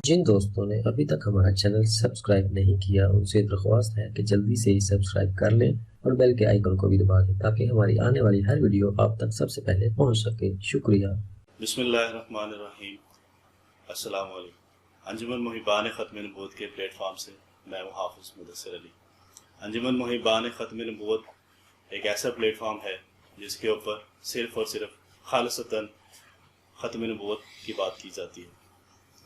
جن دوستوں نے ابھی تک ہمارا چینل سبسکرائب نہیں کیا ان سے درخواست ہے کہ جلدی سے ہی سبسکرائب کر لیں اور بیل کے آئیکن کو بھی دبا دیں تاکہ ہماری آنے والی ہر ویڈیو آپ تک سب سے پہلے پہنچ سکے۔ شکریہ۔ بسم اللہ الرحمن الرحیم۔ السلام علیکم۔ انجمن محبان ختم نبوت کے پلیٹ فارم سے میں ہوں حافظ مدثر علی۔ انجمن محبان ختم نبوت ایک ایسا پلیٹ فارم ہے جس کے اوپر صرف اور صرف خالصتاً ختم نبوت کی بات کی جاتی ہے،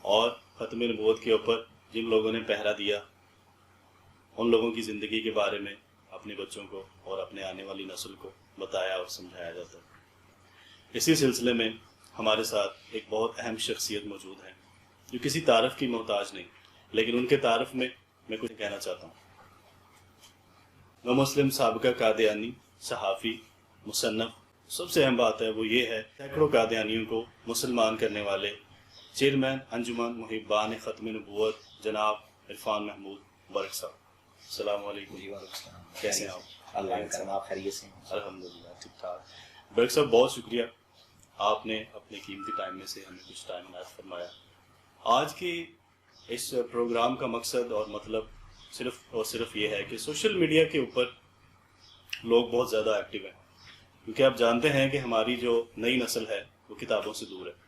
اور ختم نبوت کے اوپر جن لوگوں نے پہرا دیا ان لوگوں کی زندگی کے بارے میں اپنے بچوں کو اور اپنے آنے والی نسل کو بتایا اور سمجھایا جاتا ہے۔ اسی سلسلے میں ہمارے ساتھ ایک بہت اہم شخصیت موجود ہے جو کسی تعارف کی محتاج نہیں، لیکن ان کے تعارف میں کچھ کہنا چاہتا ہوں۔ وہ مسلم سابقہ قادیانی، صحافی، مصنف۔ سب سے اہم بات ہے وہ یہ ہے سینکڑوں قادیانیوں کو مسلمان کرنے والے چیئرمین انجمن محبان ختم نبوت جناب عرفان محمود برق صاحب۔ السلام علیکم۔ جی وعلیکم السلام۔ کیسے ہیں آپ؟ اللہ کا کرم، آپ خیریت سے ہیں؟ الحمدللہ ٹھیک ٹھاک۔ برق صاحب بہت شکریہ، آپ نے اپنے قیمتی ٹائم میں سے ہمیں کچھ ٹائم عنایت فرمایا۔ آج کی اس پروگرام کا مقصد اور مطلب صرف اور صرف یہ ہے کہ سوشل میڈیا کے اوپر لوگ بہت زیادہ ایکٹیو ہیں، کیونکہ آپ جانتے ہیں کہ ہماری جو نئی نسل ہے وہ کتابوں سے دور ہے۔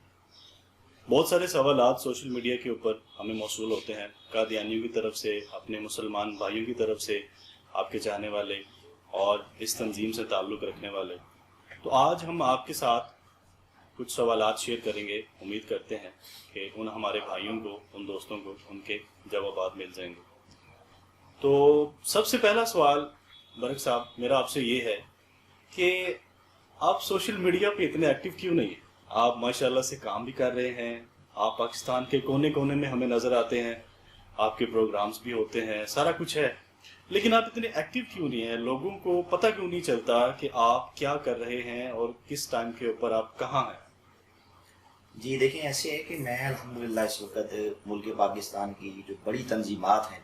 بہت سارے سوالات سوشل میڈیا کے اوپر ہمیں موصول ہوتے ہیں، قادیانیوں کی طرف سے، اپنے مسلمان بھائیوں کی طرف سے، آپ کے چاہنے والے اور اس تنظیم سے تعلق رکھنے والے۔ تو آج ہم آپ کے ساتھ کچھ سوالات شیئر کریں گے، امید کرتے ہیں کہ ان ہمارے بھائیوں کو، ان دوستوں کو ان کے جوابات مل جائیں گے۔ تو سب سے پہلا سوال برق صاحب میرا آپ سے یہ ہے کہ آپ سوشل میڈیا پہ اتنے ایکٹیو کیوں نہیں ہیں؟ آپ ماشاءاللہ سے کام بھی کر رہے ہیں، آپ پاکستان کے کونے کونے میں ہمیں نظر آتے ہیں، آپ کے پروگرامز بھی ہوتے ہیں، سارا کچھ ہے، لیکن آپ اتنے ایکٹیو کیوں نہیں ہیں؟ لوگوں کو پتہ کیوں نہیں چلتا کہ آپ کیا کر رہے ہیں اور کس ٹائم کے اوپر آپ کہاں ہیں؟ جی دیکھیں، ایسے ہے کہ میں الحمدللہ اس وقت ملک پاکستان کی جو بڑی تنظیمات ہیں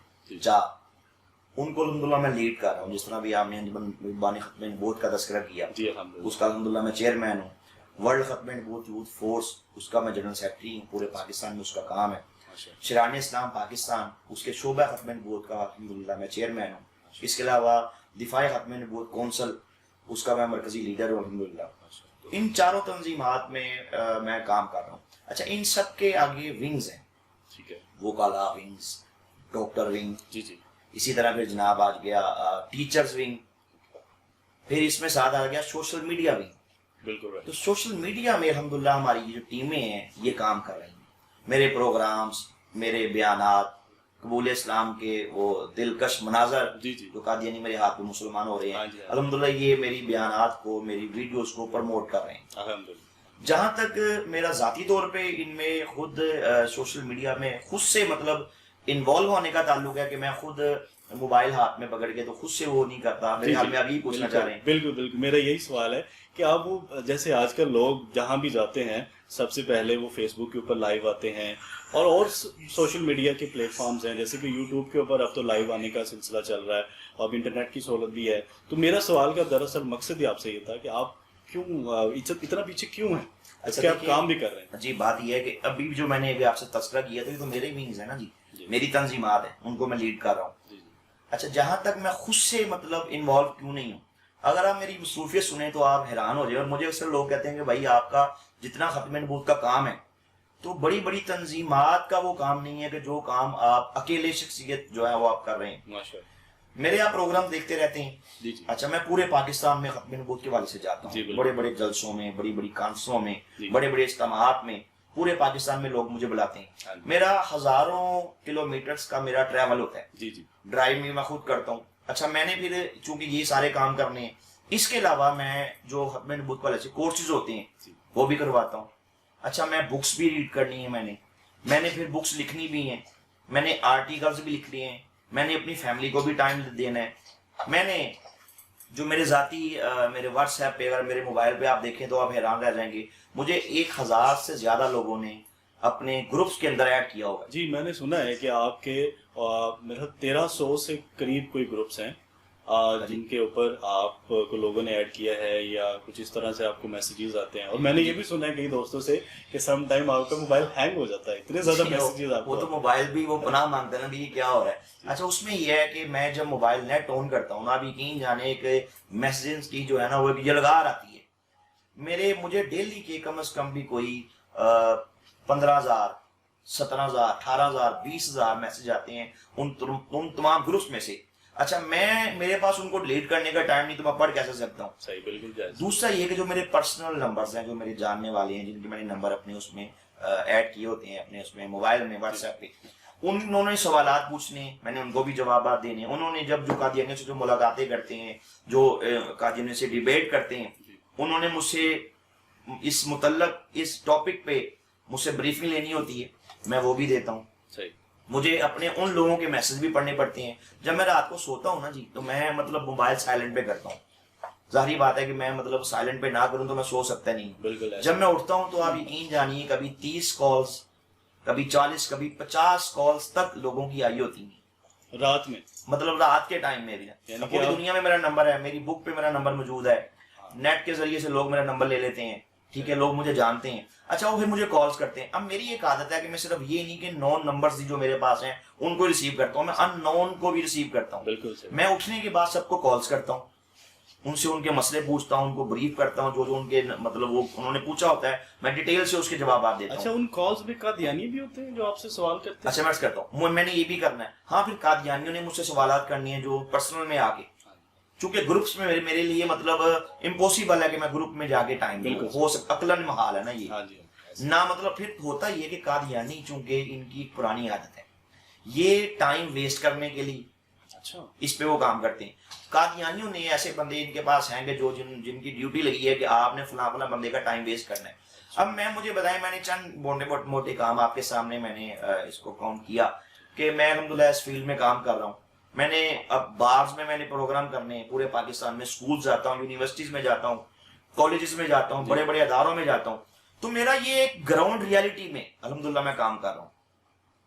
ان کو الحمدللہ میں لیڈ کر رہا ہوں۔ جس طرح بھی آپ نے انجمن محبان ختم نبوت کا تذکرہ کیا، جی الحمدللہ، اس کا الحمدللہ میں چیئرمین ہوں۔ ورلڈ ختم نبوت یوتھ فورس، اس کا میں جنرل سیکرٹری ہوں، پورے پاکستان میں اس کا کام ہے۔ شران اسلام پاکستان، اس کے شعبہ ختم نبوت کا الحمدللہ میں چیئرمین ہوں۔ اس کے علاوہ دفاع ختم نبوت کونسل، اس کا میں مرکزی لیڈر ہوں الحمدللہ۔ ان چاروں تنظیمات میں میں کام کر رہا ہوں۔ اچھا، ان سب کے آگے ونگز ہیں، ٹھیک ہے، وکالا ونگز، ڈاکٹر ونگ، جی جی، اسی طرح پھر جناب آج گیا ٹیچرز ونگ، پھر اس میں ساتھ آ گیا سوشل میڈیا ونگ۔ بالکل۔ تو سوشل میڈیا میں الحمدللہ ہماری جو ٹیمیں ہیں یہ کام کر رہی ہیں۔ میرے پروگرامز، میرے بیانات، قبول اسلام کے وہ دلکش مناظر جی جی، جو قادیانی میرے ہاتھ میں مسلمان ہو رہے ہیں، جی، الحمدللہ یہ میری بیانات کو، میری ویڈیوز کو پروموٹ کر رہے ہیں۔ الحمدللہ۔ جہاں تک میرا ذاتی طور پہ ان میں خود سوشل میڈیا میں خود سے مطلب انوالو ہونے کا تعلق ہے کہ میں خود موبائل ہاتھ میں پکڑ کے تو خود سے وہ نہیں کرتا۔ میرے حال میں ابھی پوچھنا چاہ رہے ہیں۔ بالکل بالکل، میرا یہی سوال ہے کہ آپ وہ جیسے آج کل لوگ جہاں بھی جاتے ہیں سب سے پہلے وہ فیس بک کے اوپر لائیو آتے ہیں، اور سوشل میڈیا کے پلیٹ فارمز ہیں جیسے کہ یوٹیوب کے اوپر اب تو لائیو آنے کا سلسلہ چل رہا ہے، اور اب انٹرنیٹ کی سہولت بھی ہے۔ تو میرا سوال کا دراصل مقصد ہی آپ سے یہ تھا کہ آپ کیوں اتنا پیچھے کیوں ہیں؟ اچھا، آپ کام بھی کر رہے ہیں۔ جی بات یہ ہے کہ ابھی جو میں نے ابھی آپ سے تذکرہ کیا تھا یہ تو میرے ونگز ہیں نا جی، میری تنظیمات ہیں، ان کو میں لیڈ کر رہا ہوں۔ اچھا، جہاں تک میں خود سے مطلب انوالو کیوں نہیں ہوں، اگر آپ میری مصروفیت سنیں تو آپ حیران ہو جائیں۔ اور مجھے اکثر لوگ کہتے ہیں کہ بھائی آپ کا جتنا ختم نبوت کا کام ہے تو بڑی بڑی تنظیمات کا وہ کام نہیں ہے کہ جو کام آپ اکیلے شخصیت جو ہے وہ آپ کر رہے ہیں۔ میرے آپ پروگرام دیکھتے رہتے ہیں۔ اچھا، میں پورے پاکستان میں ختم نبوت کے والے سے جاتا ہوں، بڑے بڑے جلسوں میں، بڑی بڑی کانفرنسوں میں، بڑے بڑے اجتماعات میں، پورے پاکستان میں لوگ مجھے بلاتے ہیں۔ میرا ہزاروں کلومیٹرز کا میرا ٹریول ہوتا ہے، ڈرائیو بھی میں خود کرتا ہوں۔ اچھا، میں نے پھر چونکہ یہ سارے کام کرنے ہیں، اس کے علاوہ میں جو ختم نبوت والے سے کورسز ہوتے ہیں وہ بھی کرواتا ہوں۔ اچھا، میں بکس بھی ریڈ کرنی ہے، میں نے پھر بکس لکھنی بھی ہیں، میں نے آرٹیکلز بھی لکھ لیے ہیں، میں نے اپنی فیملی کو بھی ٹائم دینا ہے۔ میں نے جو میرے ذاتی میرے واٹس ایپ پہ، اگر میرے موبائل پہ آپ دیکھیں تو آپ حیران رہ جائیں گے، مجھے 1000 سے زیادہ لوگوں نے اپنے گروپس کے اندر ایڈ کیا ہوگا۔ جی، میں نے سنا ہے کہ آپ کے میرا 1300 سے قریب کوئی گروپس ہیں، جن کے اوپر آپ کو لوگوں نے ایڈ کیا ہے یا کچھ اس طرح سے آپ کو میسیجز آتے ہیں؟ اور میں نے یہ بھی سنا ہے کئی دوستوں سے کہ سم ٹائم آپ کا موبائل ہینگ ہو جاتا ہے، اتنے زیادہ میسیجز آپ کو. وہ تو موبائل بھی وہ پناہ مانگتا ہے نا بھی یہ کیا ہو رہا ہے. اچھا اس میں یہ ہے کہ میں جب موبائل نیٹ آن کرتا ہوں نا، آپ یقین جانے ایک میسیجز کی جو ہے نا وہ ایک یلغار آتی ہے. مجھے ڈیلی کے کم از کم بھی کوئی 15,000 17,000 18,000 20,000 میسج آتے ہیں ان تمام گروپس میں سے. اچھا میرے پاس ان کو ڈیلیٹ کرنے کا ٹائم نہیں تو میں پڑھ کیسے سکتا ہوں؟ صحیح، بالکل جائز. دوسرا یہ کہ جو میرے پرسنل نمبرز ہیں، جو میرے جاننے والے ہیں، جن کے میں نے نمبر اپنے اس میں ایڈ کیے ہوتے ہیں اپنے اس میں موبائل میں واٹس ایپ پہ، انہوں نے سوالات پوچھنے، میں نے ان کو بھی جوابات دینے. انہوں نے جو قادیانیوں سے جو ملاقاتیں کرتے ہیں، جو قادیانیوں سے ڈیبیٹ کرتے ہیں، انہوں نے مجھ سے اس متعلق اس ٹاپک پہ مجھ سے بریفنگ لینی ہوتی ہے، میں وہ بھی دیتا ہوں. صحیح. مجھے اپنے ان لوگوں کے میسج بھی پڑھنے پڑتے ہیں. جب میں رات کو سوتا ہوں نا جی، تو میں مطلب موبائل سائلنٹ پہ کرتا ہوں. ظاہری بات ہے کہ میں مطلب سائلنٹ پہ نہ کروں تو میں سو سکتا نہیں. بالکل. جب میں اٹھتا ہوں تو آپ یقین جانیے کبھی 30 کالز، کبھی 40، کبھی 50 کالز تک لوگوں کی آئی ہوتی ہیں رات میں، مطلب رات کے ٹائم میں بھی. پوری دنیا میں میرا نمبر ہے، میری بک پہ میرا نمبر موجود ہے، نیٹ کے ذریعے سے لوگ میرا نمبر لے لیتے ہیں. ٹھیک ہے، لوگ مجھے جانتے ہیں. اچھا وہ پھر مجھے کالز کرتے ہیں. اب میری ایک عادت ہے کہ میں صرف یہ نہیں کہ نون نمبرز جو میرے پاس ہیں ان کو ریسیو کرتا ہوں، میں ان نون کو بھی ریسیو کرتا ہوں. بالکل. میں اٹھنے کے بعد سب کو کالز کرتا ہوں، ان سے ان کے مسئلے پوچھتا ہوں، ان کو بریف کرتا ہوں، جو ان کے مطلب وہ انہوں نے پوچھا ہوتا ہے میں ڈیٹیل سے اس کے جوابات دیتا ہوں. اچھا ان کالز میں قادیانی بھی ہوتے ہیں جو آپ سے سوال کرتے ہیں؟ اچھا میں کرتا ہوں، میں نے یہ بھی کرنا ہے. ہاں پھر قادیانیوں نے مجھ سے سوالات کرنی ہیں جو پرسنل میں آ کے، چونکہ گروپس میں میرے لیے مطلب امپوسیبل ہے کہ میں گروپ میں جا کے ٹائم دوں، ہو سکتا عقلاً محال ہے نا یہ نہ. مطلب پھر ہوتا یہ کہ قادیانی چونکہ ان کی ایک پرانی عادت ہے یہ ٹائم ویسٹ کرنے کے لیے اس پہ وہ کام کرتے ہیں. قادیانیوں نے ایسے بندے ان کے پاس ہیں کہ جو جن کی ڈیوٹی لگی ہے کہ آپ نے فلاں فلاں بندے کا ٹائم ویسٹ کرنا ہے. اب مجھے بتائیں، میں نے چند موٹے کام آپ کے سامنے میں نے اس کو کاؤنٹ کیا کہ میں الحمدللہ اس فیلڈ میں کام کر رہا ہوں. میں نے اب بارز میں نے پروگرام کرنے ہیں پورے پاکستان میں، اسکول جاتا ہوں، یونیورسٹیز میں جاتا ہوں، کالجز میں جاتا ہوں، بڑے بڑے اداروں میں جاتا ہوں. تو میرا یہ ایک گراؤنڈ ریالٹی میں الحمدللہ میں کام کر رہا ہوں.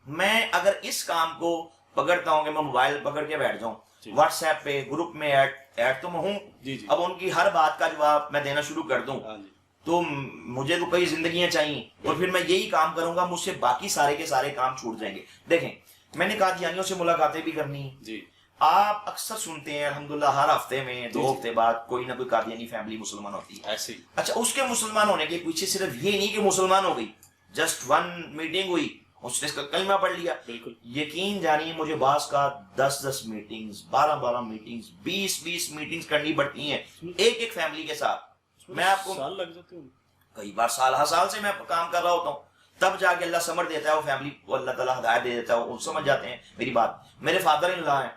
میں اگر اس کام کو پکڑتا ہوں کہ میں موبائل پکڑ کے بیٹھ جاؤں، واٹس ایپ پہ گروپ میں ایڈ تو میں ہوں، اب ان کی ہر بات کا جواب میں دینا شروع کر دوں تو مجھے تو کئی زندگیاں چاہیے اور پھر میں یہی کام کروں گا، مجھ سے باقی سارے کے سارے کام چھوٹ جائیں گے. دیکھیں میں نے قادیانیوں سے ملاقاتیں بھی کرنی ہیں. آپ اکثر سنتے ہیں الحمدللہ ہر ہفتے میں 2 ہفتے بعد کوئی نہ کوئی قادیانی فیملی مسلمان ہوتی ہے. اچھا اس کے مسلمان ہونے کے پیچھے صرف یہ نہیں کہ مسلمان ہو گئی، جسٹ 1 میٹنگ ہوئی اس نے اس کا کلمہ پڑھ لیا. بالکل یقین جانیے مجھے بعض کا 10 میٹنگز، 12 میٹنگز، 20 میٹنگز کرنی پڑتی ہیں ایک فیملی کے ساتھ. میں آپ کو سال لگ جاتے ہیں، کئی بار سال سے میں کام کر رہا ہوتا ہوں، تب جا کے اللہ سمجھ دیتا ہے وہ فیملی کو، اللہ تعالیٰ ہدایت دے دیتا ہے، وہ سمجھ جاتے ہیں میری بات. میرے فادر ان لا ہیں،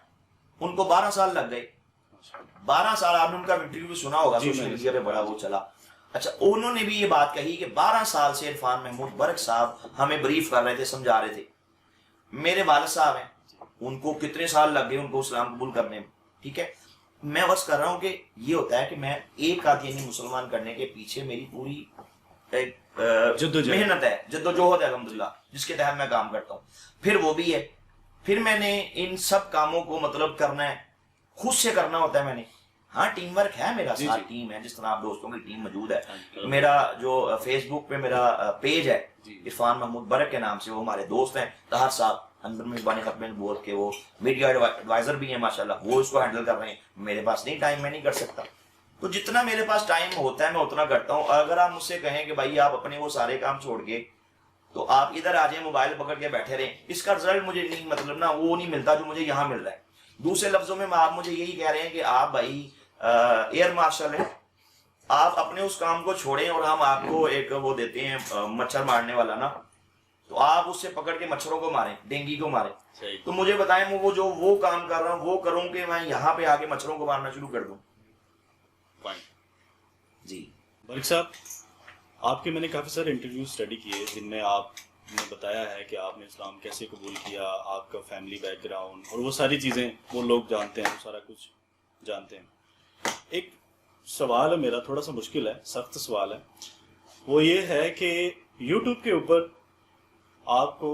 ان کو 12 سال لگ گئے. 12 سال آپ نے ان کا انٹرویو بھی سنا ہوگا، سوشل میڈیا پہ بڑا وہ چلا. اچھا انہوں نے بھی یہ بات کہی کہ 12 سال سے عرفان محمود برق صاحب ہمیں بریف کر رہے تھے، سمجھا رہے تھے. میرے والد صاحب ہیں، ان کو کتنے سال لگ گئے ان کو اسلام قبول کرنے میں. ٹھیک ہے، میں بس کر رہا ہوں کہ یہ ہوتا ہے کہ میں ایک قادیانی مسلمان کرنے کے پیچھے میری پوری محنت ہے، جدوجہد ہے الحمدللہ، جس کے تحت میں کام کرتا ہوں. پھر وہ بھی ہے، پھر میں نے ان سب کاموں کو مطلب کرنا ہے، خود سے کرنا ہوتا ہے. میں نے ہاں ٹیم ورک ہے، میرا ساتھ ٹیم ہے، جس طرح آپ دوستوں کی ٹیم موجود ہے. میرا جو فیس بک پہ میرا پیج ہے عرفان محمود برق کے نام سے، وہ ہمارے دوست ہیں طاہر صاحب انور میزبانی ختم بول کے، وہ میڈیا ایڈوائزر بھی ہیں ماشاءاللہ، وہ اس کو ہینڈل کر رہے ہیں. میرے پاس نہیں ٹائم، میں نہیں کر سکتا. تو جتنا میرے پاس ٹائم ہوتا ہے میں اتنا کرتا ہوں. اگر آپ مجھ سے کہیں کہ بھائی آپ اپنے وہ سارے کام چھوڑ کے تو آپ ادھر آ جائیں موبائل پکڑ کے بیٹھے رہیں، اس کا رزلٹ مجھے نہیں مطلب نا وہ نہیں ملتا جو مجھے یہاں مل رہا ہے. دوسرے لفظوں میں آپ مجھے یہی کہہ رہے ہیں کہ آپ بھائی ایئر مارشل ہیں، آپ اپنے اس کام کو چھوڑیں اور ہم آپ کو ایک وہ دیتے ہیں مچھر مارنے والا نا، تو آپ اس سے پکڑ کے مچھروں کو ماریں، ڈینگی کو ماریں. تو مجھے بتائیں وہ کام کر رہا ہوں وہ کروں کہ میں یہاں پہ آ کے مچھروں کو مارنا شروع کر دوں. جی برق صاحب، آپ کے میں نے کافی سارے انٹرویو اسٹڈی کیے جن میں آپ نے بتایا ہے کہ آپ نے اسلام کیسے قبول کیا، آپ کا فیملی بیک گراؤنڈ اور وہ ساری چیزیں وہ لوگ جانتے ہیں، وہ سارا کچھ جانتے ہیں. ایک سوال ہے میرا، تھوڑا سا مشکل ہے، سخت سوال ہے، وہ یہ ہے کہ یوٹیوب کے اوپر آپ کو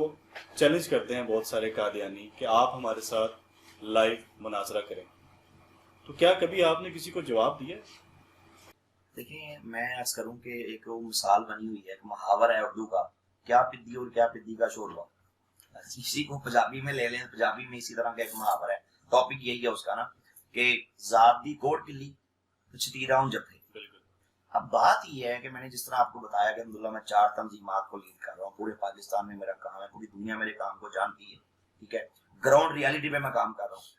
چیلنج کرتے ہیں بہت سارے قادیانی کہ آپ ہمارے ساتھ لائیو مناظرہ کریں. تو کیا کبھی آپ نے کسی کو جواب دیا؟ دیکھیں میں عرض کروں کہ ایک وہ مثال بنی ہوئی ہے، ایک محاور ہے اردو کا، کیا پدی اور کیا پدی کا شوربہ. اسی کو پنجابی میں لے لیں، پنجابی میں اسی طرح کا ایک محاور ہے، ٹاپک یہی ہے اس کا نا کہ ذات دی کوٹ کلی چھتیرا ہوں جبھے. اب بات یہ ہے کہ میں نے جس طرح آپ کو بتایا کہ الحمدللہ میں 4 تنظیمات کو لیڈ کر رہا ہوں، پورے پاکستان میں میرا کام ہے، پوری دنیا میرے کام کو جانتی ہے، ٹھیک ہے، گراؤنڈ ریالٹی پہ میں کام کر رہا ہوں.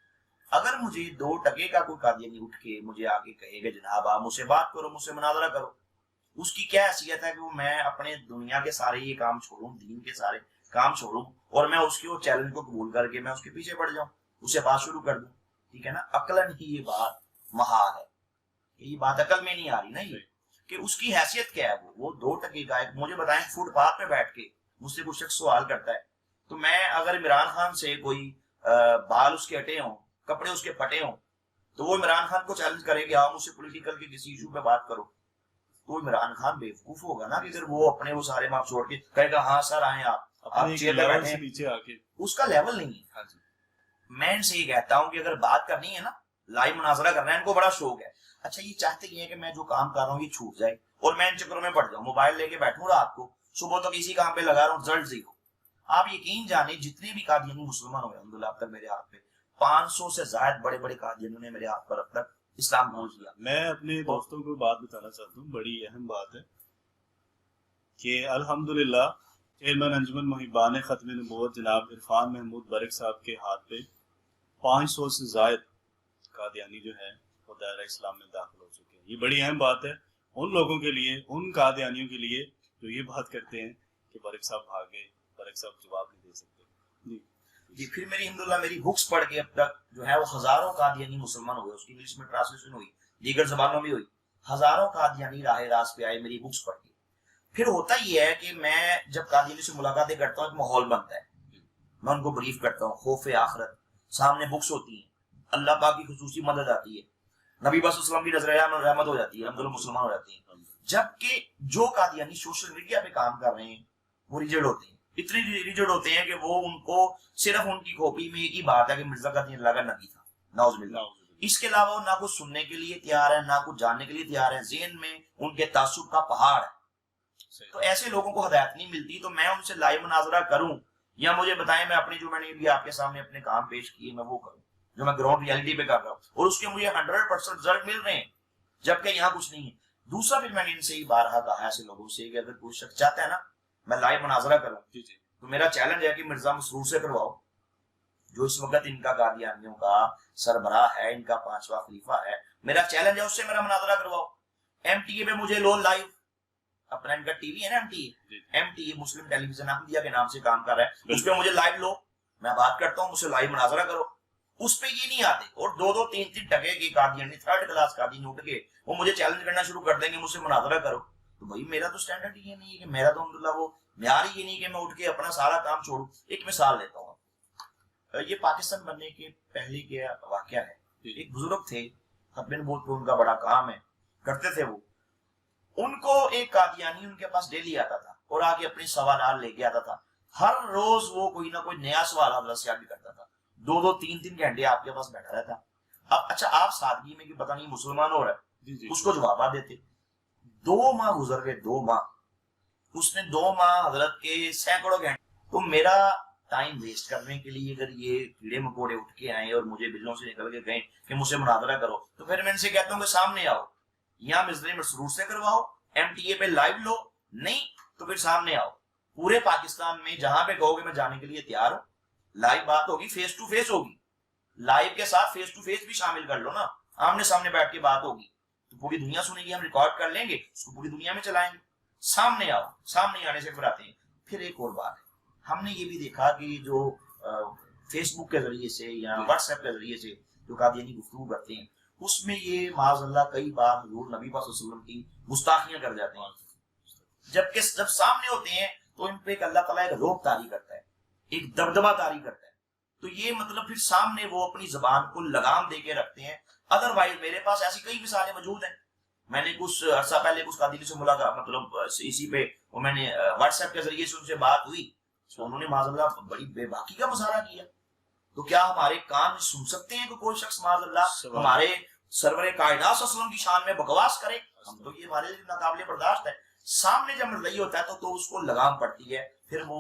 اگر مجھے 2 ٹکے کا کوئی قادیانی اٹھ کے مجھے آگے کہے گا جناب آپ مجھ سے بات کرو، مجھ سے مناظرہ کرو، اس کی کیا حیثیت ہے کہ وہ میں اپنے دنیا کے سارے یہ کام چھوڑوں، دین کے سارے کام چھوڑوں اور میں اس کے وہ چیلنج کو قبول کر کے میں اس کے پیچھے پڑ جاؤں، اسے بات شروع کر دوں. ٹھیک ہے نا، عقلاً ہی یہ بات محال ہے، یہ بات عقل میں نہیں آ رہی نا یہ کہ اس کی حیثیت کیا ہے. وہ 2 ٹکے کا ایک مجھے بتائیں فٹ پاتھ پہ بیٹھ کے مجھ سے کوئی شخص سوال کرتا ہے تو میں اگر عمران خان سے کوئی بال اس کے ہٹے ہوں، کپڑے اس کے پھٹے ہوں، تو وہ عمران خان کو چیلنج کرے کہ آپ مجھ سے پولیٹیکل کے کسی ایشو پہ بات کرو، تو عمران خان بیوقوف ہوگا نا کہ اگر وہ اپنے وہ سارے ماپ چھوڑ کے کہے گا ہاں سر آئیں آپ چیئر پہ بیٹھے ہیں، اس کا لیول نہیں ہے. میں ان سے یہ کہتا ہوں کہ اگر بات کرنی ہے نا، لائیو مناظرہ کرنا ہے، ان کو بڑا شوق ہے، اچھا یہ چاہتے یہ ہے کہ میں جو کام کر رہا ہوں یہ چھوٹ جائے اور میں ان چکروں میں پڑ جاؤں، موبائل لے کے بیٹھوں رات کو صبح تک اسی کام پہ لگا رہا ہوں، رزلٹ 0. آپ یقین جانیں جتنے بھی قادیانی مسلمان ہوئے الحمدللہ اب تک میرے ہاتھ پہ 500 سے زائد بڑے بڑے قادیانیوں نے میرے ہاتھ پر اب تک اسلام قبول کیا. میں اپنے دوستوں کو بات بتانا چاہتا ہوں، بڑی اہم بات ہے کہ الحمدللہ چیئرمین انجمن محبان ختم نبوت جناب عرفان محمود برق صاحب کے ہاتھ پہ 500 سے زائد قادیانی جو ہے وہ دائرہ اسلام میں داخل ہو چکے ہیں. یہ بڑی اہم بات ہے ان لوگوں کے لیے، ان قادیانیوں کے لیے جو یہ بات کرتے ہیں کہ برق صاحب بھاگے، برق صاحب جواب نہیں دے سکتے. جی پھر میری الحمدللہ میری بکس پڑھ کے اب تک جو ہے وہ ہزاروں قادیانی مسلمان ہوئے، اس کی انگلش میں ٹرانسلیشن ہوئی، دیگر زبانوں میں ہوئی، ہزاروں قادیانی راہ راست پہ آئے میری بکس پڑھ کے. پھر ہوتا یہ ہے کہ میں جب قادیانی سے ملاقاتیں کرتا ہوں ایک ماحول بنتا ہے، میں ان کو بریف کرتا ہوں، خوف آخرت، سامنے بکس ہوتی ہیں، اللہ پاک کی خصوصی مدد آتی ہے، نبی صلی اللہ علیہ وسلم کی نظر رحمت ہو جاتی ہے، الحمدللہ مسلمان ہو جاتے ہیں. جبکہ جو قادیانی سوشل میڈیا پہ کام کر رہے ہیں وہ ریجڈ ہوتے ہیں، اتنے ریجڈ ہوتے ہیں کہ وہ ان کو صرف ان کی کھوپڑی میں ایک ہی بات ہے کہ مرزا قادی اللہ کا نبی تھا، نعوذ باللہ. اس کے علاوہ نہ کچھ سننے کے لیے تیار ہے، نہ کچھ جاننے کے لیے تیار ہے، ذہن میں ان کے تعصب کا پہاڑ ہے. تو ایسے لوگوں کو ہدایت نہیں ملتی. تو میں ان سے لائیو مناظرہ کروں یا مجھے بتائیں میں اپنی جو میں نے بھی آپ کے سامنے اپنے کام پیش کیے میں وہ کروں جو میں گراؤنڈ ریالٹی پہ کر رہا ہوں اور اس کے مجھے 100% رزلٹ مل رہے ہیں، جبکہ یہاں کچھ نہیں ہے. دوسرا پھر میں نے ان سے ہی بارہا کہا ایسے لوگوں سے کہ اگر کوئی شخص چاہتا ہے نا میں لائیو مناظرہ کروں تو میرا چیلنج ہے کہ مرزا مسرور سے کرواؤ جو اس وقت ان کا قادیانیوں کا سربراہ ہے، ان کا 5واں خلیفہ ہے، میرا چیلنج ہے اس سے میرا مناظرہ کرواؤ. ایم ٹی اے پہ مجھے لو لائیو، اپنا ان کا ٹی وی ہے نا M T A Muslim television Ahmadiyya کے نام سے کام کر رہا ہے، اس پہ مجھے لائیو لو، میں بات کرتا ہوں، مجھ سے لائیو مناظرہ کرو. اس پہ یہ نہیں آتے اور 2-2 3-3 ٹکے کے قادیانی 3rd کلاس قادیانی اٹھ کے وہ مجھے چیلنج کرنا شروع کر دیں گے مجھ سے مناظرہ کرو. تو بھائی میرا تو سٹینڈرڈ یہ نہیں ہے کہ میرا تو الحمدللہ وہ معیار ہی یہ نہیں کہ میں اٹھ کے اپنا سارا کام چھوڑوں. ایک مثال لیتا ہوں، یہ پاکستان بننے کے پہلے کے واقعہ ہے. ایک بزرگ تھے ختم نبوت پہ ان کا بڑا کام ہے، کرتے تھے وہ، ان کو ایک قادیانی ان کے پاس ڈیلی آتا تھا اور آگے اپنے سوالات لے کے آتا تھا. ہر روز وہ کوئی نہ کوئی نیا سوال حضرت سے آگے کرتا تھا، 2-2 3-3 گھنٹے آپ کے پاس بیٹھا رہتا. اب اچھا آپ سادگی میں کہ پتہ نہیں مسلمان ہو رہا ہے اس کو جوابات دیتے. 2 ماہ گزر گئے، 2 ماہ، اس نے 2 ماہ حضرت کے سینکڑوں گھنٹے. تو میرا ٹائم ویسٹ کرنے کے لیے اگر یہ کیڑے مکوڑے اٹھ کے آئیں اور مجھے بلوں سے نکل کے کہیں کہ مجھ سے مناظرہ کرو تو پھر میں ان سے کہتا ہوں کہ سامنے آؤ، یا مصر مسرور سے کرواؤ، ایم ٹی اے پہ لائیو لو، نہیں تو پھر سامنے آؤ. پورے پاکستان میں جہاں پہ کہو گے میں جانے کے لیے تیار ہوں. لائیو بات ہوگی، فیس ٹو فیس ہوگی، لائیو کے ساتھ فیس ٹو فیس بھی شامل کر لو نا، آمنے سامنے بیٹھ کے بات ہوگی تو پوری دنیا سنے گی، ہم ریکارڈ کر لیں گے اس کو پوری دنیا میں چلائیں گے. سامنے آؤ، سامنے آنے سے گھبراتے ہیں. پھر ایک اور بات ہے، ہم نے یہ بھی دیکھا کہ جو فیس بک کے ذریعے سے یا واٹس ایپ کے ذریعے سے جو قادیانی گفتگو کرتے ہیں اس میں یہ معاذ اللہ کئی بار حضور نبی پاک صلی اللہ علیہ وسلم کی گستاخیاں کر جاتے ہیں، جبکہ جب سامنے ہوتے ہیں تو ان پہ ایک اللہ تعالیٰ ایک روب طاری کرتا ہے، ایک دبدبہ طاری کرتا ہے. تو یہ مطلب پھر سامنے وہ اپنی زبان کو لگام دے کے رکھتے ہیں. ادروائز میرے پاس ایسی کئی مثالیں موجود ہیں. میں نے کچھ عرصہ پہلے کچھ قادیانی سے ملاقات مطلب اسی پہ وہ میں نے واٹس ایپ کے ذریعے سے ان سے بات ہوئی تو انہوں نے معاذ اللہ بڑی بے باکی کا مظاہرہ کیا. تو کیا ہمارے کان سن سکتے ہیں کہ کوئی شخص معاذ اللہ ہمارے سرور کائنات صلی اللہ علیہ وسلم کی شان میں بکواس کرے، ہم تو یہ ہمارے لیے ناقابل برداشت ہے. سامنے جب مرضی ہوتا ہے تو اس کو لگام پڑتی ہے، پھر وہ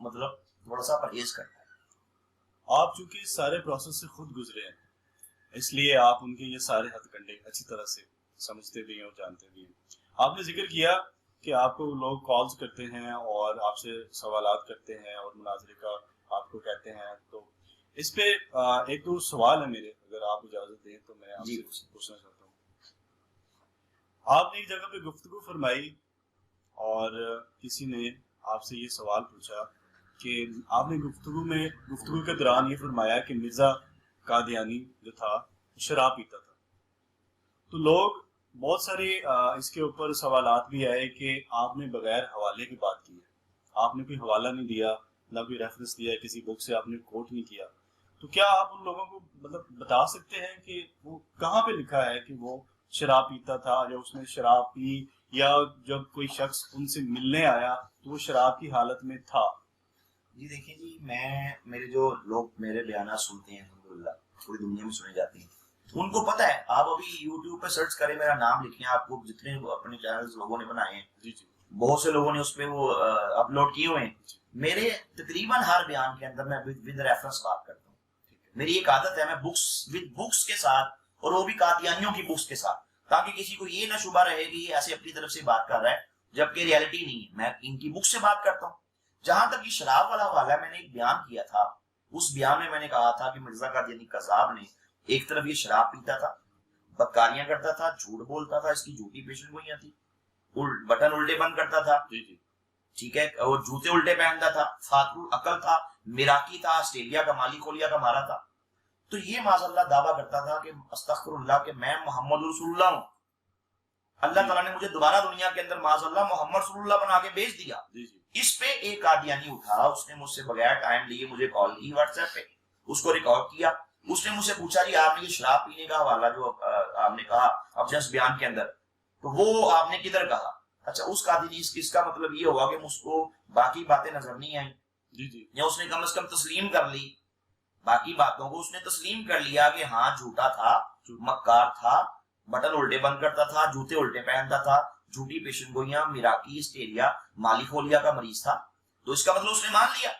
مطلب تھوڑا سا پرہیز کرتا ہے. آپ چونکہ اس سارے پروسیس سے خود گزرے ہیں، اس لیے آپ ان کے یہ سارے ہتھ کنڈے اچھی طرح سے سمجھتے بھی ہیں اور جانتے بھی ہیں. آپ نے ذکر کیا کہ آپ کو لوگ کالز کرتے ہیں اور آپ سے سوالات کرتے ہیں اور مناظرے کا آپ کو کہتے ہیں، تو اس پہ ایک دو سوال ہے میرے، اگر آپ اجازت دیں تو میں آپ سے پوچھنا چاہتا ہوں. آپ نے ایک جگہ پہ گفتگو فرمائی اور کسی نے آپ سے یہ سوال پوچھا کہ آپ نے گفتگو کے دوران یہ فرمایا کہ مرزا قادیانی جو تھا شراب پیتا تھا. تو لوگ بہت سارے اس کے اوپر سوالات بھی آئے کہ آپ نے بغیر حوالے کی بات کی ہے، آپ نے کوئی حوالہ نہیں دیا، نہ کوئی ریفرنس دیا، کسی بک سے آپ نے کوٹ نہیں کیا. تو کیا آپ ان لوگوں کو مطلب بتا سکتے ہیں کہ وہ کہاں پہ لکھا ہے کہ وہ شراب پیتا تھا، یا اس نے شراب پی، یا جب کوئی شخص ان سے ملنے آیا تو وہ شراب کی حالت میں تھا؟ جی دیکھیں جی، میرے جو لوگ میرے بیانات سنتے ہیں الحمدللہ پوری دنیا میں سنے جاتے ہیں، ان کو پتہ ہے. آپ ابھی یوٹیوب پہ سرچ کریں، میرا نام لکھیں، آپ کو جتنے اپنے چینلز لوگوں نے بنائے ہیں، جی جی بہت سے لوگوں نے اس پہ وہ اپلوڈ کیے ہوئے ہیں. میرے تقریباً ہر بیان کے اندر میں ود ریفرنس بات کرتا ہوں. میری ایک عادت ہے، میں بکس کے ساتھ، اور وہ بھی قادیانیوں کی بکس کے ساتھ، تاکہ کسی کو یہ نہ شبہ رہے گی ایسے اپنی طرف سے بات کر رہا ہے جبکہ ریالٹی نہیں ہے. میں ان کی بک سے بات کرتا ہوں. جہاں تک یہ شراب والا حوالہ، میں نے ایک بیان کیا تھا، اس بیان میں نے کہا تھا کہ مرزا قادیانی قذاب نے ایک طرف یہ شراب پیتا تھا، بدکاریاں کرتا تھا، جھوٹ بولتا تھا، اس کی جھوٹی پیشن گوئیاں تھی، بٹن الٹے بند کرتا تھا، ٹھیک ہے، اور جوتے الٹے پہنتا تھا، فاتر العقل تھا، میراکی تھا، آسٹریلیا کا مالی کولیا کا مارا تھا. تو یہ معاذ اللہ دعویٰ کرتا تھا کہ استغفر اللہ کہ میں محمد رسول اللہ ہوں، اللہ تعالیٰ نے مجھے دوبارہ دنیا کے اندر معاذ اللہ محمد رسول اللہ بنا کے بھیج دیا. اس پہ ایک قادیانی اٹھا، اس نے مجھ سے بغیر ٹائم لیے مجھے کال کی واٹس ایپ پہ، اس کو ریکارڈ کیا. اس نے مجھ سے پوچھا جی آپ نے یہ شراب پینے کا حوالہ جو آپ نے کہا اب جس بیان کے اندر، تو وہ آپ نے کدھر کہا؟ اچھا، اس قادیانی اس کا مطلب یہ ہوا کہ مجھ کو باقی باتیں نظر نہیں آئیں، یا اس نے کم از کم تسلیم کر لی، باقی باتوں کو اس نے تسلیم کر لیا کہ ہاں جھوٹا تھا، مکار تھا، بٹن الٹے بند کرتا تھا، جوتے الٹے پہنتا تھا، جھوٹی پیشن گوئیاں، میراکی، اسٹیریا، مالی کولیا کا مریض تھا. تو اس کا مطلب اس نے مان لیا.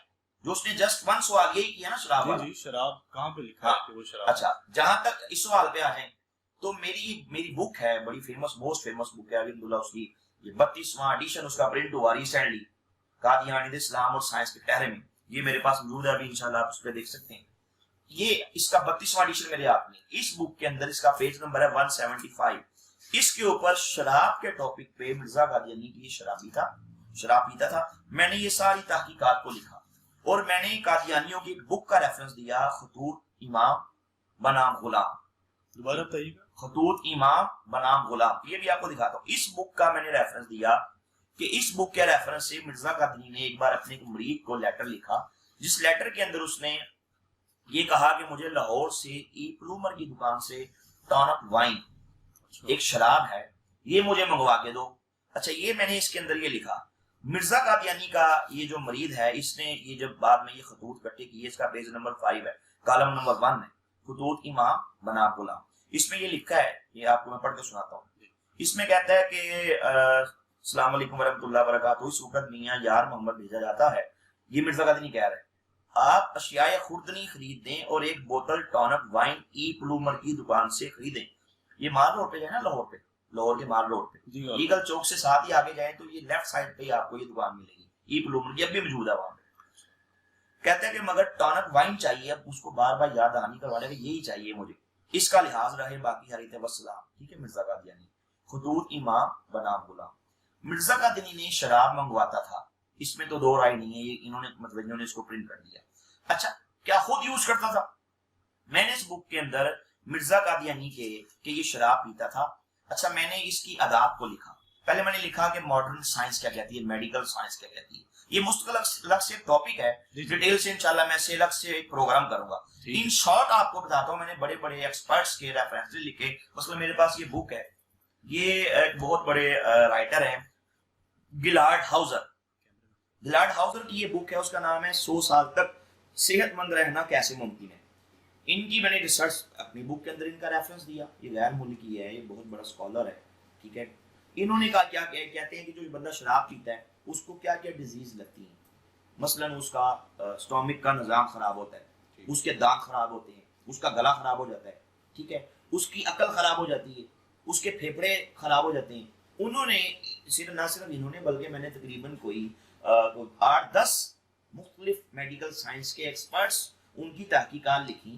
جو اس نے جسٹ ون سوال یہی کیا نا شراب والا. شراب کہاں پہ لکھا ہے کہ وہ شراب؟ اچھا، جہاں تک اس سوال پہ آ جائیں تو میری بک ہے، بڑی فیمس، موسٹ فیمس بک ہے الحمدللہ. اس کی 32واں ایڈیشن اس کا پرنٹ ہوا ریسنٹلی، قادیانی اسلام اور سائنس کے پہرے میں. یہ میرے پاس موجود ہے، ابھی انشاءاللہ آپ اس پہ دیکھ سکتے ہیں. یہ اس کا 32واں ایڈیشن میرے ہاتھ میں. اس بک کے اندر اس کا پیج نمبر ہے 175. اس کے اوپر شراب کے ٹاپک پہ مرزا قادیانی کی شراب پیتا تھا. میں نے یہ ساری تحقیقات کو لکھا، اور میں نے قادیانیوں کی ایک بک کا ریفرنس دیا، خطوط امام بنام غلام. دوبارہ بتائیے گا. خطوط امام بنام غلام، یہ بھی آپ کو دکھاتا ہوں. اس بک کا میں نے ریفرنس دیا کہ اس بک کے ریفرنس سے مرزا قادیانی نے ایک بار اپنے مریض کو لیٹر لکھا، جس لیٹر کے اندر اس نے یہ کہا کہ مجھے لاہور سے ای پلومر کی دکان سے ٹانک وائن ایک شراب ہے، یہ مجھے منگوا کے دو. اچھا، یہ میں نے اس کے اندر یہ لکھا. مرزا قادیانی کا یہ جو مرید ہے، اس نے یہ جب بعد میں یہ خطوط کٹے کی، اس کا پیج نمبر 5 ہے، کالم نمبر 1 ہے، خطوط امام بنام غلام. اس میں یہ لکھا ہے، یہ آپ کو میں پڑھ کے سناتا ہوں. اس میں کہتا ہے کہ السلام علیکم ورحمۃ اللہ وبرکاتہ. اس وقت میاں یار محمد بھیجا جاتا ہے. یہ مرزا قادیانی کہہ رہے ہیں، آپ اشیاء خوردنی خرید دیں اور ایک بوتل ٹانک وائن ای پلومر کی دکان سے خریدیں. یہ مال روڈ پہ جائیں نا، لاہور کے مال روڈ پہ، ایگل چوک سے ساتھ ہی آگے جائیں تو یہ لیفٹ سائڈ پہ ہی آپ کو یہ دکان ملے گی، ای پلومر کی اب بھی موجود ہے وہاں پہ. کہتے ہیں کہ مگر ٹانک وائن چاہیے. اب اس کو بار بار یاد دہانی کروانے کہ یہی چاہیے مجھے، اس کا لحاظ رہے، باقی حریت وسلام. ٹھیک ہے. مرزا قادیانی، خطوط امام بنام غلام. مرزا قادیانی نے شراب منگواتا تھا، اس میں تو دو رائے نہیں ہے، یہ انہوں نے اس کو پرنٹ کر دیا. اچھا، کیا خود یوز کرتا تھا؟ میں نے اس بک کے اندر مرزا قادیانی کے کہ یہ شراب پیتا تھا. اچھا، میں نے اس کی عادات کو لکھا. پہلے میں نے لکھا کہ ماڈرن سائنس کیا کہتی ہے، میڈیکل سائنس کیا کہتی ہے. یہ مستقل الگ سے ایک ٹاپک ہے، ڈیٹیل سے انشاءاللہ میں سے الگ سے ایک پروگرام کروں گا. ان شارٹ آپ کو بتاتا ہوں، میں نے بڑے بڑے ایکسپرٹس کے ریفرنس لکھے. مثلا میرے پاس یہ بک ہے، یہ ایک بہت بڑے رائٹر ہیں، گلارڈ ہاؤزر. گلارڈ ہاؤزر کی یہ بک ہے، اس کا نام ہے 100 سال تک صحت مند رہنا کیسے ممکن ہے. ان کی میں نے ریسرچ اپنی بک کے اندر ان کا ریفرنس دیا، یہ غیر ملکی ہے، یہ بہت بڑا اسکالر ہے، ٹھیک ہے. انہوں نے کہا کیا کہتے ہیں کہ جو بندہ شراب پیتا ہے اس کو کیا کیا ڈیزیز لگتی ہیں. مثلا اس کا اسٹامک کا نظام خراب ہوتا ہے، اس کے دانت خراب ہوتے ہیں، اس کا گلا خراب ہو جاتا ہے، ٹھیک ہے، اس کی عقل خراب ہو جاتی ہے، اس کے پھیپھڑے خراب ہو جاتے ہیں. انہوں نے نہ صرف انہوں نے بلکہ میں نے تقریباً کوئی 8-10 مختلف میڈیکل سائنس کے ایکسپرٹس ان کی تحقیقات لکھی.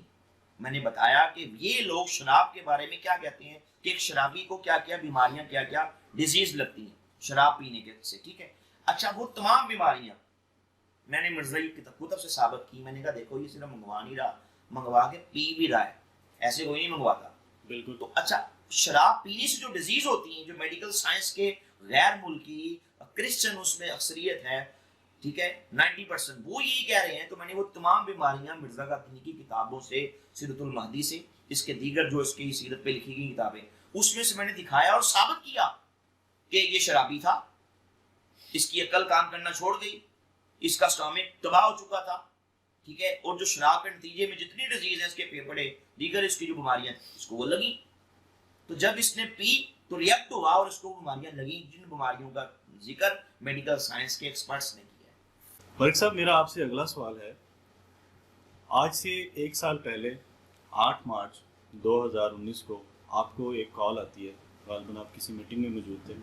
میں نے بتایا کہ یہ لوگ شراب کے بارے میں کیا کہتے ہیں کہ ایک شرابی کو کیا کیا بیماریاں، کیا کیا ڈیزیز لگتی ہیں شراب پینے کے سے، ٹھیک ہے. اچھا وہ تمام بیماریاں میں نے مرزائی کی کتب سے ثابت کی. میں نے کہا دیکھو یہ صرف منگوا نہیں رہا، منگوا کے پی بھی رہا ہے، ایسے کوئی نہیں منگواتا. بالکل. تو اچھا شراب پینے سے جو ڈیزیز ہوتی ہیں، جو میڈیکل سائنس کے غیر ملکی کرسچن اس میں اکثریت ہے، ٹھیک ہے 90%، وہ یہی کہہ رہے ہیں. تو میں نے وہ تمام بیماریاں مرزا قادیانی کی کتابوں سے، سیرت المہدی سے، اس کے دیگر جو اس کی سیرت پہ لکھی گئی کتابیں، اس میں سے میں نے دکھایا اور ثابت کیا کہ یہ شرابی تھا، اس کی عقل کام کرنا چھوڑ گئی، اس کا سٹامک تباہ ہو چکا تھا، ٹھیک ہے، اور جو شراب کے نتیجے میں جتنی ڈیزیز ہیں، اس کے پھیپھڑے، دیگر اس کی جو بیماریاں اس کو وہ لگی. تو جب اس نے پی تو ریئیکٹ ہوا اور اس کو بیماریاں لگیں، جن بیماریوں کا ذکر میڈیکل سائنس کے ایکسپرٹس نے کیا ہے. ملک صاحب میرا آپ سے اگلا سوال ہے، آج سے 1 سال پہلے 8 مارچ 2019 کو آپ کو ایک کال آتی ہے، غالباً آپ کسی میٹنگ میں موجود تھے،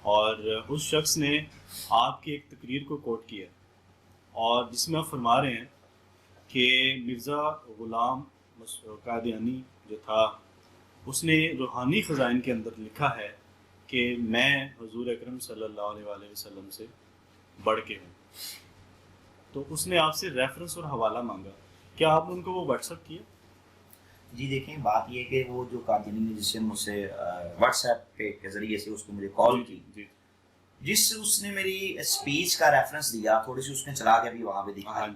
اور اس شخص نے آپ کی ایک تقریر کو کوٹ کیا اور جس میں آپ فرما رہے ہیں کہ مرزا غلام قادیانی جو تھا اس نے روحانی خزائن کے اندر لکھا ہے کہ میں حضور اکرم صلی اللہ علیہ وآلہ وسلم سے بڑھ کے ہوں. تو اس نے آپ سے ریفرنس اور حوالہ مانگا، کیا آپ نے ان کو وہ واٹس ایپ کیا؟ جی دیکھیں بات یہ کہ وہ جو قادیانی نے جس سے مجھ سے واٹس ایپ کے ذریعے سے اس نے مجھے کال کی، جس سے اس نے میری اسپیچ کا ریفرنس دیا، تھوڑی سی اس نے چلا کے بھی وہاں پہ دکھا،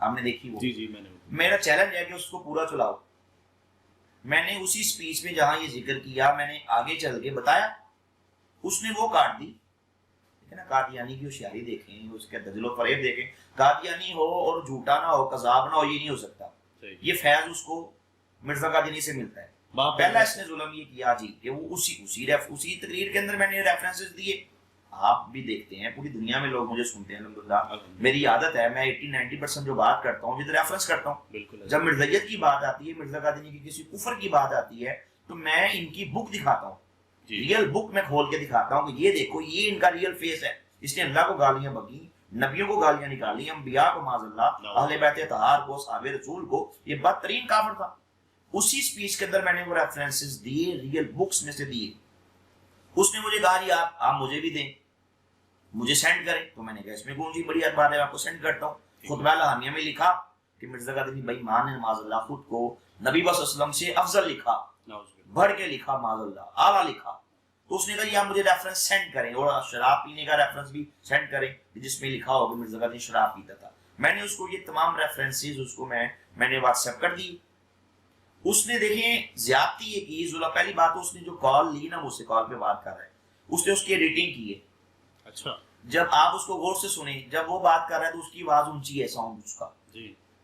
ہم نے دیکھی وہ. جی میں نے. میرا چیلنج ہے کہ اس کو پورا چلاؤ. میں نے اسی اسپیچ میں جہاں یہ ذکر کیا میں نے آگے چل کے بتایا، اس نے وہ کاٹ دی. نا قادیانی کی ہوشیاری دیکھیں، اس کے دجل و فریب دیکھیں. قادیانی ہو اور جھوٹا نہ ہو، کذاب نہ ہو، یہ نہیں ہو سکتا. یہ فیض اس کو مرزا قادیانی سے ملتا ہے. پہلا اس نے ظلم یہ کیا جی کہ وہ اسی تقریر کے اندر میں نے ریفرنسز دیے. آپ بھی دیکھتے ہیں پوری دنیا میں لوگ مجھے سنتے ہیں الحمدللہ. میری عادت ہے میں 80-90% جو بات کرتا ہوں جدھر ریفرنس کرتا ہوں. جب مرزائیت کی بات آتی ہے، مرزا قادیانی کی کسی کفر کی بات آتی ہے، تو میں ان کی بک دکھاتا ہوں، ریئل بک میں کھول کے دکھاتا ہوں کہ یہ دیکھو یہ ان کا ریئل فیس ہے. اس نے اللہ کو گالیاں بکی، نبیوں کو گالیاں نکالی، انبیاء کو معاذ اللہ، اہل بیت اطہار کو، صحابہ رسول کو. یہ بدترین کافر تھا. اسی سپیچ کے اندر میں نے وہ ریفرنسز دیے، ریئل بکس میں سے دیے. اس نے مجھے کہا جی آپ مجھے بھی دیں، مجھے سینڈ کریں. تو میں نے کہا اس میں کون سی بڑی بات ہے، آپ کو سینڈ کرتا ہوں. خطبہ لہانیہ میں لکھا کہ مرزا قادیانی بے ایمان ہے، معاذ اللہ، خود کو نبی صلی اللہ علیہ وسلم سے افضل لکھا، بڑھ کے لکھا، معاذ اللہ اعلیٰ لکھا. تو اس نے کہا یہ آپ مجھے ریفرنس سینڈ کریں، اور شراب پینے کا ریفرنس بھی سینڈ کریں جس میں لکھا ہو کہ مرزا قادیانی شراب پیتا تھا. میں نے اس کو یہ تمام ریفرنسز اس کو میں نے واٹس ایپ کر دی. اس نے دیکھیں زیادتی یہ کی. پہلی بات اس نے جو کال لی نا، مجھ سے کال پہ بات کر رہا ہے، اس نے اس کی ایڈیٹنگ کی ہے. اچھا جب آپ اس کو غور سے سنیں، جب وہ بات کر رہا ہے تو اس کی آواز اونچی ہے، ساؤنڈ اس کا.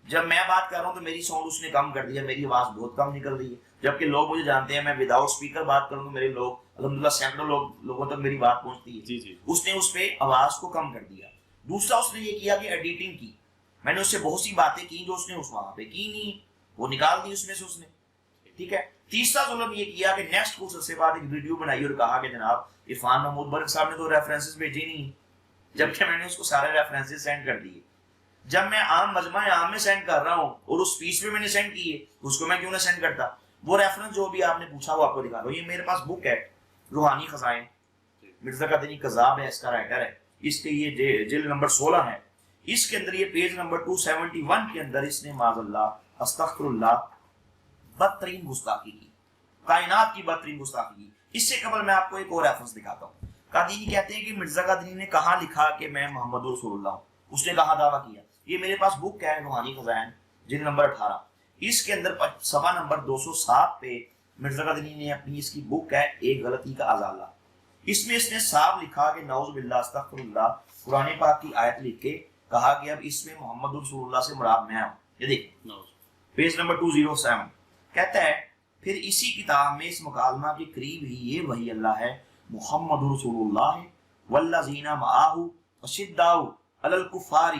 جب میں بات کر رہا ہوں تو میری ساؤنڈ اس نے کم کر دیا، میری آواز بہت کم نکل رہی ہے. جبکہ لوگ مجھے جانتے ہیں میں وداؤٹ اسپیکر بات کروں تو میرے لوگ الحمدللہ سینکڑوں لوگوں تک میری بات پہنچتی ہے. اس نے اس پہ آواز کو کم کر دیا. دوسرا اس نے یہ کیا کہ ایڈیٹنگ کی. میں نے اس سے بہت سی باتیں کی جو اس نے اس وہاں پہ کی نہیں، وہ نکال دی اس میں سے اس نے، ٹھیک ہے. تیسرا ظلم یہ کیا کہ نیکسٹ کچھ عرصے بعد ایک ویڈیو بنائی اور کہا کہ جناب عرفان محمود برق صاحب نے تو ریفرنسز بھیجی نہیں، جبکہ میں نے اس کو سارے ریفرنسز سینڈ کر دیے. جب میں عام مجمع عام میں سینڈ کر رہا ہوں اور اس سپیچ میں نے سینڈ کیے، اس کو میں کیوں نہ سینڈ کرتا. وہ ریفرنس جو بھی آپ نے پوچھا وہ آپ کو دکھا دو. یہ میرے پاس بک ہے روحانی خزائن، مرزا قادیانی کذاب ہے، اس کا رائٹر ہے. اس کے یہ جلد نمبر 16 ہے. اس کے اندر یہ پیج نمبر 271 کے اندر اس نے معاذ اللہ استغفر اللہ بدترین گستاخی کی، کائنات کی بدترین گستاخی کی. اس سے قبل میں آپ کو ایک اور ریفرنس دکھاتا ہوں. قادیانی کہتے ہیں کہ مرزا قادیانی نے کہاں لکھا کہ میں محمد رسول اللہ ہوں، اس نے کہاں دعویٰ کیا. یہ میرے پاس بک ہے روحانی خزائن جلد نمبر 18. اس کے اندر صفحہ نمبر 207 پہ مرزا قادیانی نے اپنی اس کی بک ہے ایک غلطی کا ازالہ، اس میں اس نے صاف لکھا کہ نعوذ باللہ استغفر اللہ، قرآن پاک کی آیت لکھ کے کہا کہ اب اس میں محمد رسول اللہ سے مراد میں ہوں. یہ دیکھیں پیج نمبر 207 کہتا ہے پھر اسی کتاب میں اس مکالمہ کے قریب ہی یہ وحی اللہ ہے محمد رسول اللہ والذین معاہ اشداء علی الکفار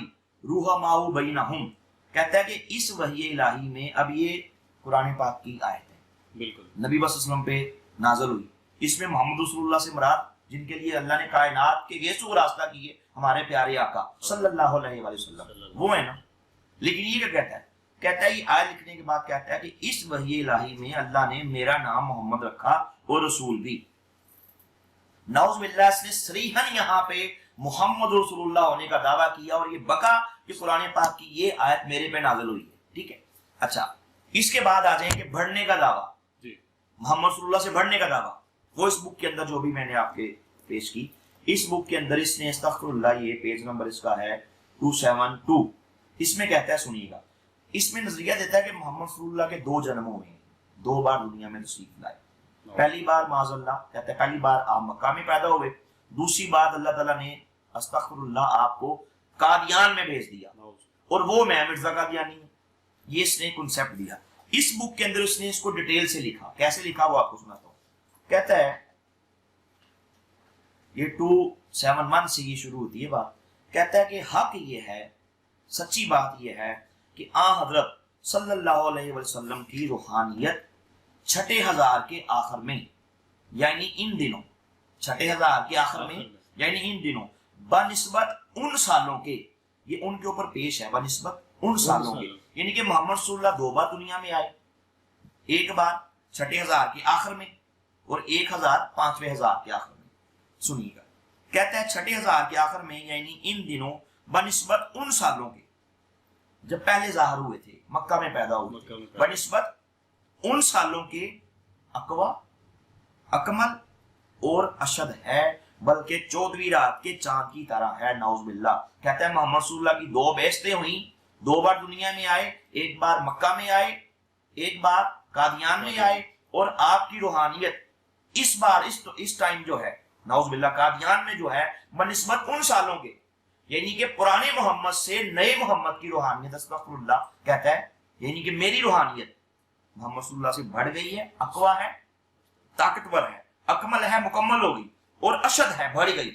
رحماء بینہم. کہتا ہے کہ اس وحی الہی میں اب یہ قرآن پاک کی آیت ہے، بالکل نبی صلی اللہ علیہ وسلم پہ نازل ہوئی. اس میں محمد رسول اللہ سے مراد جن کے لیے اللہ نے کائنات کے گیسو راستہ کیے ہمارے پیارے آقا صلی اللہ علیہ وآلہ وسلم وہ ہے نا. لیکن یہ کیا کہتا ہے؟ کہتا ہے یہ آیت لکھنے کے بعد کہتا ہے کہ اس وحی الہی میں اللہ نے میرا نام محمد رکھا اور رسول بھی. نعوذ باللہ اس نے صریحاً یہاں پہ محمد رسول اللہ ہونے کا دعویٰ کیا اور یہ بکا کہ قرآن پاک کی یہ آیت میرے پہ نازل ہوئی ہے. ٹھیک ہے. اچھا اس کے بعد آ جائیں کہ بڑھنے کا دعویٰ، جی محمد صلی اللہ سے بڑھنے کا دعویٰ. وہ اس بک کے اندر جو بھی میں نے آپ کے پیش کی، اس بک کے اندر اس نے استغفر اللہ، یہ پیج نمبر اس کا ہے 272. اس میں کہتا ہے سنیے گا، اس میں نظریہ دیتا ہے کہ محمد صلی اللہ کے 2 جنم ہوئے ہیں، 2 بار دنیا میں تشریف لائے. پہلی بار معاذ اللہ کہتا ہے پہلی بار آپ مکہ میں پیدا ہوئے، دوسری بار اللہ تعالیٰ نے استغفر اللہ آپ کو قادیان میں بھیج دیا اور وہ میں مرزا قادیانی ہوں. یہ اس نے کنسیپٹ دیا. اس بک کے اندر اس نے اس کو ڈیٹیل سے لکھا. کیسے لکھا وہ آپ کو سناتا ہوں. کہتا ہے یہ 271 سے یہ شروع ہوتی ہے بات. کہتا ہے کہ حق یہ ہے، سچی بات یہ ہے کہ حضرت صلی اللہ علیہ وسلم کی روحانیت 6,000 کے آخر میں، یعنی ان دنوں 6,000 کے آخر میں یعنی ان دنوں بنسبت ان سالوں کے، یہ ان کے اوپر پیش ہے، بنسبت ان سالوں کے، یعنی کہ محمد صلی اللہ 2 بار دنیا میں آئے، ایک بار 6,000 کے آخر میں اور 1,000 5,000 کے آخر میں. سنیے گا، کہتا ہے 6,000 کے آخر میں یعنی ان دنوں بنسبت ان سالوں کے جب پہلے ظاہر ہوئے تھے، مکہ میں پیدا ہوئے تھے، بنسبت ان سالوں کے اقوا، اکمل اور اشد ہے، بلکہ 14ویں رات کے چاند کی طرح ہے. نعوذ باللہ. کہتا ہے محمد صلی اللہ کی 2 بعثتیں ہوئیں، 2 بار دنیا میں آئے، ایک بار مکہ میں آئے، ایک بار قادیان میں آئے، اور آپ کی روحانیت اس بار اس ٹائم جو ہے نعوذ باللہ قادیان میں جو ہے بنسبت ان سالوں کے، یعنی کہ پرانے محمد سے نئے محمد کی روحانیت استغفر اللہ کہتا ہے، یعنی کہ میری روحانیت محمد صلی اللہ سے بڑھ گئی ہے، اقوا ہے، طاقتور ہے، اکمل ہے، مکمل ہوگی، اور اشد ہے، بڑھ گئی،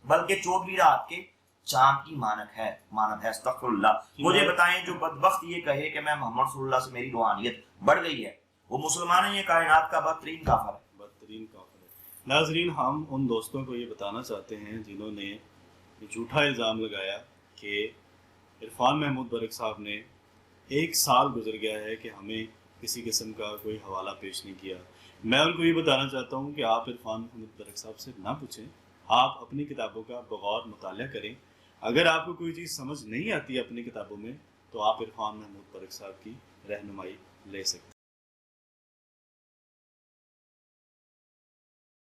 بلکہ 14ویں رات کے چاند کی مانت ہے استغفر اللہ. مجھے بتائیں جو بدبخت یہ کہے کہ میں محمد صلی اللہ سے میری روحانیت بڑھ گئی ہے، وہ مسلمان ہے، یہ کائنات کا بدترین کافر ہے. بدترین کافر ہے. ناظرین ہم ان دوستوں کو یہ بتانا چاہتے ہیں جنہوں نے یہ جھوٹا الزام لگایا کہ عرفان محمود برق صاحب نے 1 سال گزر گیا ہے کہ ہمیں کسی قسم کا کوئی حوالہ پیش نہیں کیا. میں ان کو یہ بتانا چاہتا ہوں کہ آپ عرفان محمود برق صاحب سے نہ پوچھیں، آپ اپنی کتابوں کا بغور مطالعہ کریں. اگر آپ کو کوئی چیز سمجھ نہیں آتی اپنی کتابوں میں تو آپ عرفان محمود برق صاحب کی رہنمائی لے سکتے ہیں.